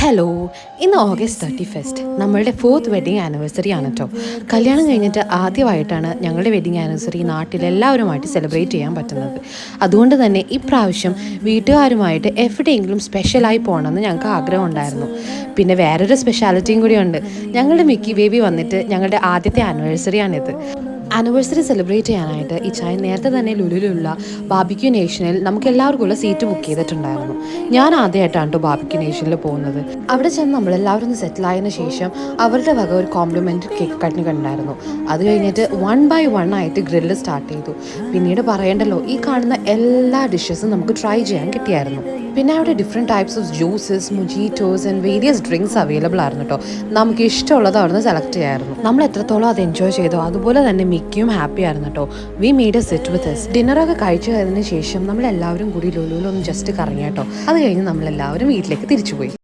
Hello, ഇന്ന് August 31 നമ്മളുടെ 4th wedding anniversary ആണ് കേട്ടോ. കല്യാണം കഴിഞ്ഞിട്ട് ആദ്യമായിട്ടാണ് ഞങ്ങളുടെ വെഡിങ് ആനിവേഴ്സറി നാട്ടിലെല്ലാവരുമായിട്ട് സെലിബ്രേറ്റ് ചെയ്യാൻ പറ്റുന്നത്. അതുകൊണ്ട് തന്നെ ഇപ്രാവശ്യം വീട്ടുകാരുമായിട്ട് എവിടെയെങ്കിലും സ്പെഷ്യലായി പോകണമെന്ന് ഞങ്ങൾക്ക് ആഗ്രഹം ഉണ്ടായിരുന്നു. പിന്നെ വേറൊരു സ്പെഷ്യാലിറ്റിയും കൂടിയുണ്ട്. ഞങ്ങളുടെ മിക്കി ബേബി വന്നിട്ട് ഞങ്ങളുടെ ആദ്യത്തെ ആനിവേഴ്സറിയാണിത്. ആനിവേഴ്സറി സെലിബ്രേറ്റ് ചെയ്യാനായിട്ട് ഈ ചായ നേരത്തെ തന്നെ ലുലുലുള്ള ബാബിക്യൂ നേഷനിൽ നമുക്ക് എല്ലാവർക്കുള്ള സീറ്റ് ബുക്ക് ചെയ്തിട്ടുണ്ടായിരുന്നു. ഞാൻ ആദ്യമായിട്ടാണ് കേട്ടോ ബാബിക്യൂ നേഷനിൽ പോകുന്നത്. അവിടെ ചെന്ന് നമ്മളെല്ലാവരും ഒന്ന് സെറ്റിലായതിനു ശേഷം അവരുടെ വക ഒരു കോംപ്ലിമെൻ്റ് കേക്ക് കട്ടിങ് ഉണ്ടായിരുന്നു. അത് കഴിഞ്ഞിട്ട് 1 by 1 ആയിട്ട് ഗ്രില്ല് സ്റ്റാർട്ട് ചെയ്തു. പിന്നീട് പറയേണ്ടല്ലോ, ഈ കാണുന്ന എല്ലാ ഡിഷസും നമുക്ക് ട്രൈ ചെയ്യാൻ കിട്ടിയായിരുന്നു. പിന്നെ അവിടെ different types of juices, mojitos and various drinks available ആയിരുന്നു കേട്ടോ. നമുക്ക് ഇഷ്ടമുള്ളത് അവിടെ നിന്ന് സെലക്ട് ചെയ്യായിരുന്നു. നമ്മൾ എത്രത്തോളം അത് എൻജോയ് ചെയ്തോ അതുപോലെ തന്നെ മിക്കിയും ഹാപ്പി ആയിരുന്നു കേട്ടോ. We made a sit with us. ഡിന്നറൊക്കെ കഴിച്ചു കഴിഞ്ഞതിന് ശേഷം നമ്മളെല്ലാവരും കൂടി ലുലുവിലൊന്ന് ജസ്റ്റ് കറങ്ങി കേട്ടോ. അത് കഴിഞ്ഞ് നമ്മളെല്ലാവരും വീട്ടിലേക്ക് തിരിച്ചുപോയി.